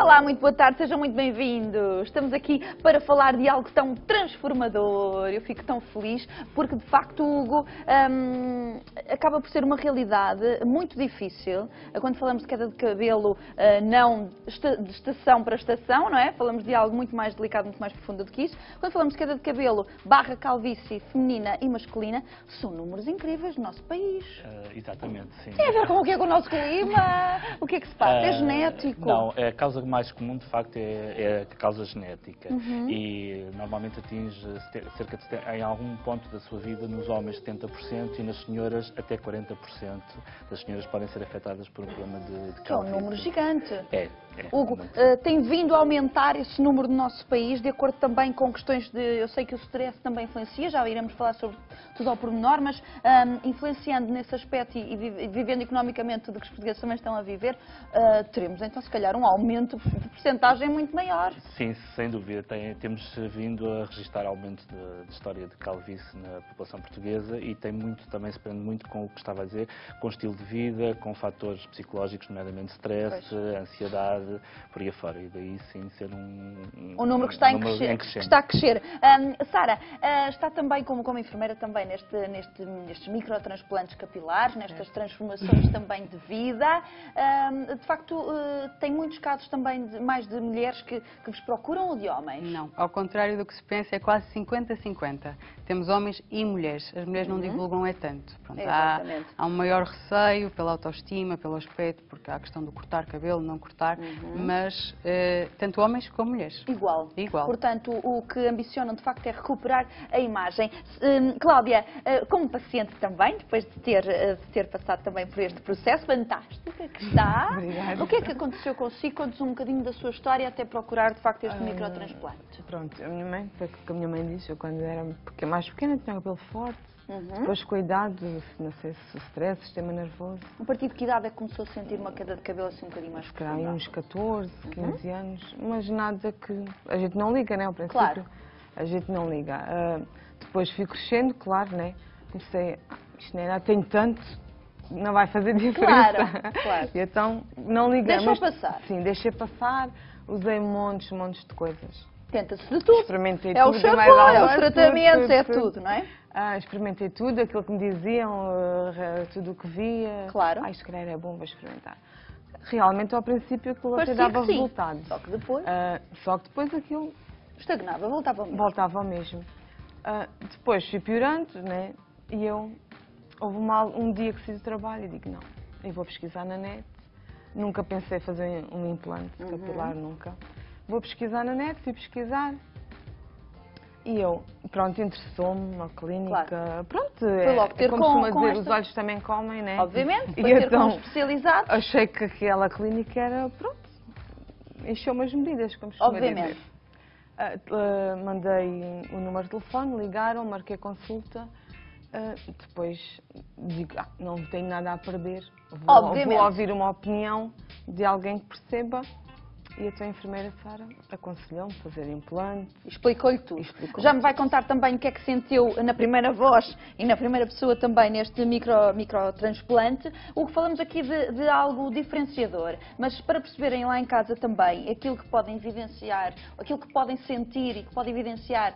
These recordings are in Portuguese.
Olá, muito boa tarde, sejam muito bem-vindos. Estamos aqui para falar de algo tão transformador. Eu fico tão feliz porque, de facto, Hugo, acaba por ser uma realidade muito difícil. Quando falamos de queda de cabelo, não de estação para estação, não é? Falamos de algo muito mais delicado, muito mais profundo do que isso. Quando falamos de queda de cabelo barra calvície feminina e masculina, são números incríveis no nosso país. Exatamente, sim. Tem a ver com o que é com o nosso clima? O que é que se passa? É genético? Não, a causa mais comum, de facto, é a causa genética. E normalmente atinge cerca de, em algum ponto da sua vida, nos homens 70% e nas senhoras até 40% das senhoras podem ser afetadas por um problema de calvície. Que é um número gigante. É. Hugo, tem vindo a aumentar esse número no nosso país, de acordo também com questões de... Eu sei que o stress também influencia, já iremos falar sobre tudo ao pormenor, mas influenciando nesse aspecto e vivendo economicamente tudo o que os portugueses também estão a viver, teremos então, se calhar, um aumento de percentagem muito maior. Sim, sem dúvida. Temos vindo a registrar aumento de história de calvície na população portuguesa e também se prende muito com o que estava a dizer, com o estilo de vida, com fatores psicológicos, nomeadamente stress, ansiedade, por aí afora. E daí sim ser um número que está, em crescendo. Que está a crescer. Sara, está também como enfermeira também nestes microtransplantes capilares, nestas transformações também de vida. De facto, tem muitos casos também mais de mulheres que vos procuram ou de homens? Não, ao contrário do que se pensa, é quase 50-50. Temos homens e mulheres. As mulheres não divulgam tanto. Pronto, há um maior receio pela autoestima, pelo aspecto, porque há a questão do cortar cabelo, não cortar, mas tanto homens como mulheres. Igual. Igual. Portanto, o que ambicionam de facto é recuperar a imagem. Cláudia, como paciente também, depois de ter passado também por este processo fantástico que está, Obrigada. O que é que aconteceu consigo? Conte-nos um bocadinho da sua história até procurar de facto este microtransplante. Pronto, a minha mãe, foi o que a minha mãe disse, eu quando era mais pequena tinha o cabelo forte, depois cuidado, não sei se o stress, sistema nervoso. A partir de que idade é que começou a sentir uma queda de cabelo assim um bocadinho mais Será aí profunda? uns 14, 15 anos, mas nada que a gente não liga, né, ao princípio. Claro. A gente não liga. Depois fui crescendo, claro, né, comecei, isto nem nada, tenho tanto, não vai fazer diferença. Claro. E então não liguei. Deixou passar. Sim, deixei passar, usei montes de coisas. Tenta-se de tudo. Experimentei É o tudo. shampoo, é os tratamentos, é tudo, não é? Experimentei tudo, aquilo que me diziam, tudo o que via. Claro. Isto calhar é bom, vou experimentar. Realmente, ao princípio, aquilo até Parecia dava que sim. resultado. Só que depois aquilo estagnava, voltava ao mesmo. voltava ao mesmo. Depois fui piorando, né? E houve um dia que fiz o trabalho e digo, não, eu vou pesquisar na net. Nunca pensei fazer um implante capilar, nunca. Vou pesquisar na net, fui pesquisar. E pronto, interessou-me uma clínica. Claro. Pronto, Foi logo ter como com costuma dizer, esta... os olhos também comem, né? Obviamente, E foi ter então, com especializados. achei que aquela clínica era, pronto, encheu-me as medidas, como costuma Obviamente. dizer. Mandei o número de telefone, ligaram, marquei consulta. Depois digo, não tenho nada a perder. Vou ouvir uma opinião de alguém que perceba. E a tua enfermeira Sara aconselhou-me a fazer implante. Explicou-lhe tudo. Já me vai contar também o que é que sentiu na primeira voz e na primeira pessoa também neste microtransplante. O que falamos aqui de algo diferenciador, mas para perceberem lá em casa também aquilo que podem vivenciar, aquilo que podem sentir e que podem evidenciar,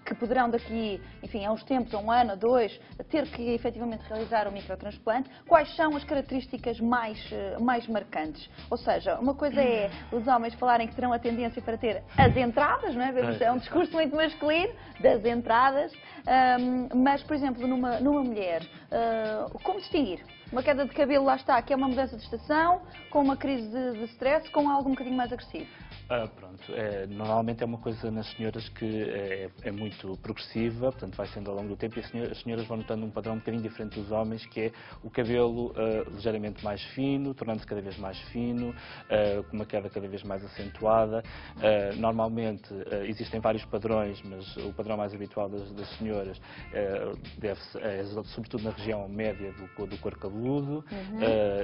que poderão daqui, enfim, a uns tempos, a um ano, a dois, ter que efetivamente realizar o microtransplante, quais são as características mais marcantes? Ou seja, uma coisa é os homens falarem que terão a tendência para ter as entradas, não é? É um discurso muito masculino, das entradas, mas, por exemplo, numa mulher, como distinguir? Uma queda de cabelo, lá está, que é uma mudança de estação, com uma crise de stress, com algo um bocadinho mais agressivo? Pronto, normalmente é uma coisa nas senhoras que é muito progressiva, portanto vai sendo ao longo do tempo e as senhoras vão notando um padrão um bocadinho diferente dos homens, que é o cabelo ligeiramente mais fino, tornando-se cada vez mais fino, com uma queda cada vez mais acentuada. Normalmente existem vários padrões, mas o padrão mais habitual das senhoras deve-se sobretudo na região média do couro cabeludo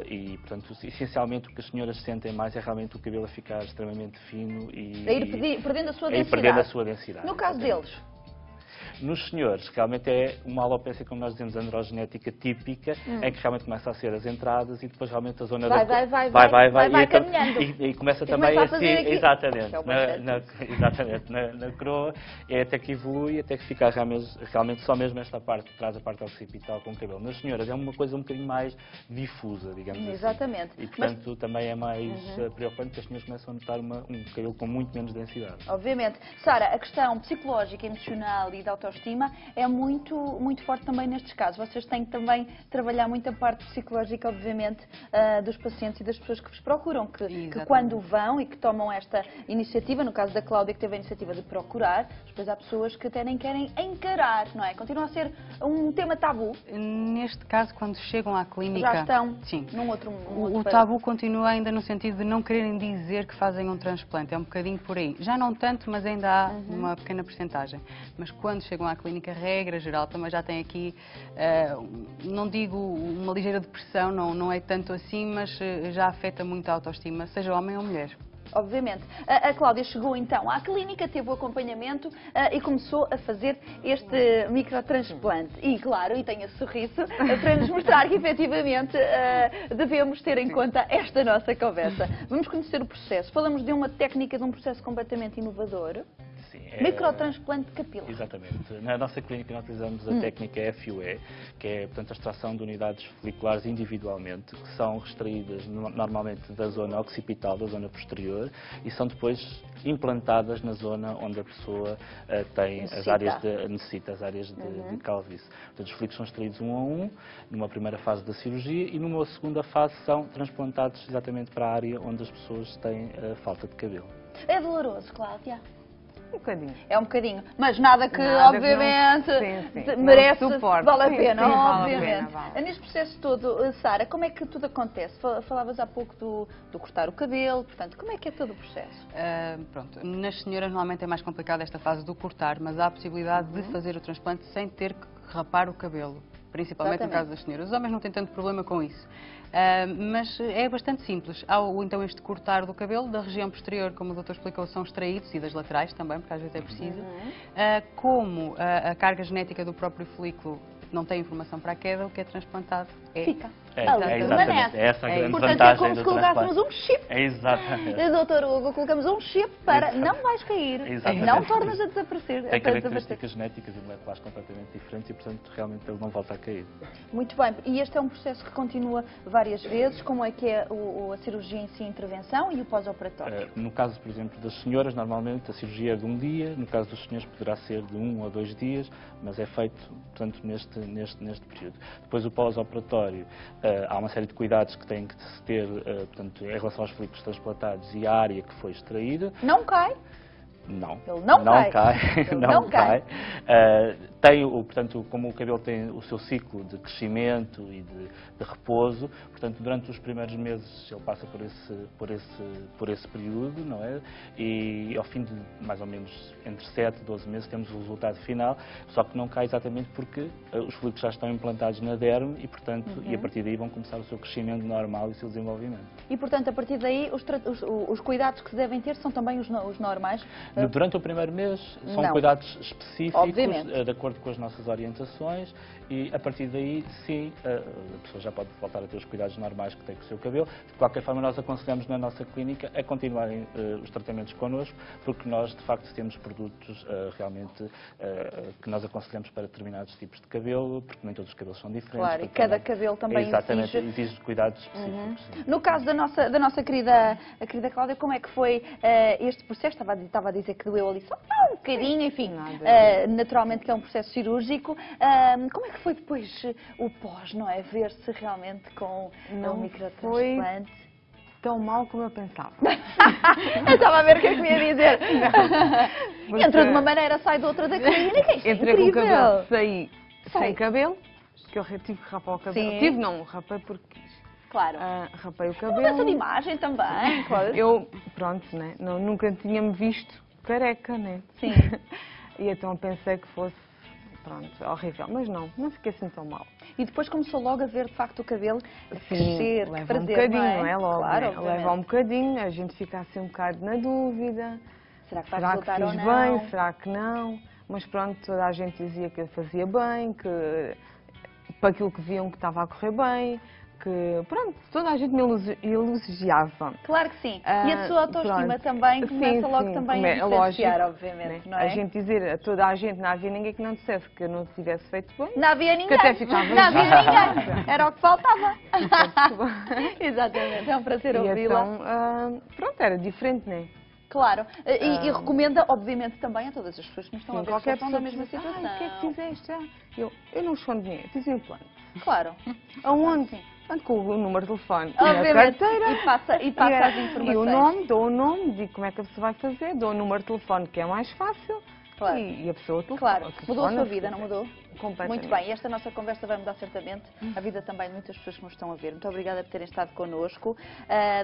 e, portanto, essencialmente o que as senhoras sentem mais é realmente o cabelo a ficar extremamente fino e A ir perdendo a sua densidade. perdendo a sua densidade. No caso deles? Nos senhores, realmente é uma alopecia, como nós dizemos, androgenética típica, em que realmente começa a ser as entradas e depois realmente a zona vai caminhando. E começa também começa a ser exatamente, exatamente. na coroa, até que evolui, até que fica realmente só mesmo esta parte de trás, a parte occipital com o cabelo. Nas senhoras é uma coisa um bocadinho mais difusa, digamos assim. Exatamente. E portanto também é mais preocupante que as senhoras começam a notar um cabelo com muito menos densidade. Obviamente. Sara, a questão psicológica, emocional e da autoestima é muito, muito forte também nestes casos. Vocês têm que também trabalhar muito a parte psicológica, obviamente, dos pacientes e das pessoas que vos procuram, que quando vão e que tomam esta iniciativa, no caso da Cláudia, que teve a iniciativa de procurar, depois há pessoas que até nem querem encarar, não é? Continua a ser um tema tabu. Neste caso, quando chegam à clínica... Já estão sim, num outro o tabu continua ainda no sentido de não quererem dizer que fazem um transplante. É um bocadinho por aí. Já não tanto, mas ainda há uma pequena percentagem. Mas quando chegam à clínica, regra geral, também já tem aqui, não digo uma ligeira depressão, não é tanto assim, mas já afeta muito a autoestima, seja homem ou mulher. Obviamente. A Cláudia chegou então à clínica, teve o acompanhamento e começou a fazer este microtransplante. E claro, e tem esse sorriso para nos mostrar que efetivamente devemos ter em conta esta nossa conversa. Vamos conhecer o processo. Falamos de uma técnica, de um processo completamente inovador. Sim, microtransplante capilar. Exatamente. Na nossa clínica nós utilizamos a técnica FUE, que é, portanto, a extração de unidades foliculares individualmente, que são extraídas normalmente da zona occipital, da zona posterior, e são depois implantadas na zona onde a pessoa tem necessita as áreas de calvície. Portanto, os folículos são extraídos um a um, numa primeira fase da cirurgia, e numa segunda fase são transplantados exatamente para a área onde as pessoas têm falta de cabelo. É doloroso, Cláudia? Um bocadinho. É um bocadinho, mas nada que obviamente merece, vale a pena, obviamente. Neste processo todo, Sara, como é que tudo acontece? Falavas há pouco do cortar o cabelo, portanto, como é que é todo o processo? Pronto, nas senhoras normalmente é mais complicado esta fase do cortar, mas há a possibilidade de fazer o transplante sem ter que rapar o cabelo. Principalmente no caso das senhoras. Os homens não têm tanto problema com isso. Mas é bastante simples. Há então este cortar do cabelo, da região posterior, como o doutor explicou, são extraídos, e das laterais também, porque às vezes é preciso. Como a carga genética do próprio folículo não tem informação para a queda, o que é transplantado fica. Exatamente. É essa a grande portanto, vantagem é como se colocássemos um chip. Exatamente. Doutor Hugo, colocamos um chip para não vais cair, não tornas a desaparecer. Tem características genéticas e moleculares completamente diferentes e, portanto, realmente ele não volta a cair. Muito bem. E este é um processo que continua várias vezes. Como é que é a cirurgia em si, a intervenção e o pós-operatório? No caso, por exemplo, das senhoras, normalmente a cirurgia é de um dia. No caso dos senhores, poderá ser de 1 ou 2 dias, mas é feito, portanto, neste período. Depois, o pós-operatório, há uma série de cuidados que têm que se ter, portanto, em relação aos folículos transplantados e à área que foi extraída. Não cai? Não. Ele não cai. Ele não cai. Portanto, como o cabelo tem o seu ciclo de crescimento e de repouso, portanto, durante os primeiros meses ele passa por esse período, não é? E ao fim de mais ou menos entre 7 e 12 meses temos o resultado final, só que não cai exatamente porque os folículos já estão implantados na derme e, portanto, e a partir daí vão começar o seu crescimento normal e o seu desenvolvimento. E, portanto, a partir daí os cuidados que se devem ter são também os normais? Durante o primeiro mês são cuidados específicos, de acordo com as nossas orientações, e a partir daí, sim, a pessoa já pode voltar a ter os cuidados normais que tem com o seu cabelo. De qualquer forma, nós aconselhamos na nossa clínica a continuarem os tratamentos connosco, porque nós, de facto, temos produtos realmente que nós aconselhamos para determinados tipos de cabelo, porque nem todos os cabelos são diferentes. Claro, e cada cabelo também exige cuidados específicos. No caso da nossa querida Cláudia, como é que foi este processo? Estava a dizer que doeu ali só um bocadinho, enfim, naturalmente que é um processo cirúrgico. Como é que foi depois o pós, não é? Ver-se realmente com o microtransplante? Tão mal como eu pensava. Eu estava a ver o que é que me ia dizer. Entra de uma maneira, sai de outra da clínica, isto é incrível. Com o cabelo, saí sem cabelo, porque eu tive que rapar o cabelo. Rapei porque... Claro. Rapei o cabelo. Mudança de imagem também, claro. Pronto, né? Nunca tinha-me visto careca, né? Sim. E então pensei que fosse, pronto, horrível. Mas não fiquei assim tão mal. E depois começou logo a ver, de facto, o cabelo crescer, leva prazer, um bocadinho, não é? Logo, claro, né? Leva um bocadinho, a gente fica assim um bocado na dúvida. Será que vai será resultar que fiz ou não? bem? Será que não? mas pronto, toda a gente dizia que eu fazia bem, que para aquilo que viam que estava a correr bem, que pronto, toda a gente me elogiava. Claro que sim. E a sua autoestima também começa logo também a diferenciar, obviamente, não é? A gente dizer a toda a gente, não havia ninguém que não dissesse que eu não tivesse feito bem. Não havia ninguém. Que até ficava não havia ninguém. Era o que faltava. Exatamente, é um prazer ouvi-la. Então, pronto, era diferente, não é? Claro, e recomenda, obviamente, também a todas as pessoas que nos estão a ver qualquer que estão na mesma situação. O que é que fizeste? Eu não escondo dinheiro, fiz um implante. Claro. Aonde? Ando com o número de telefone obviamente. na carteira. E passa as informações. E o nome, dou o nome, digo como é que a pessoa vai fazer, dou o número de telefone que é mais fácil. Claro. E a pessoa telefona. Claro, mudou a sua vida, não mudou? Completamente. Muito bem, e esta nossa conversa vai mudar certamente a vida também de muitas pessoas que nos estão a ver. Muito obrigada por terem estado connosco.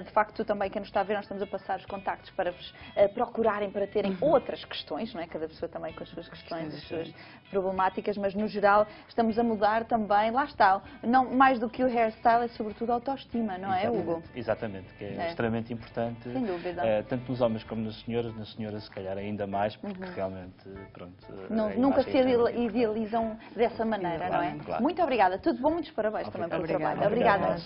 De facto, também quem nos está a ver, nós estamos a passar os contactos para vos procurarem, para terem outras questões, não é? Cada pessoa também com as suas questões, as suas problemáticas, mas no geral estamos a mudar também, lá está, não mais do que o hairstyle, é sobretudo a autoestima, não é, Hugo? Exatamente, que é extremamente importante. Sem dúvida. Tanto nos homens como nas senhoras se calhar ainda mais, porque realmente, pronto... nunca se idealizam dessa maneira, não é? Claro. Muito obrigada. Tudo bom, muitos parabéns também pelo trabalho. Obrigada.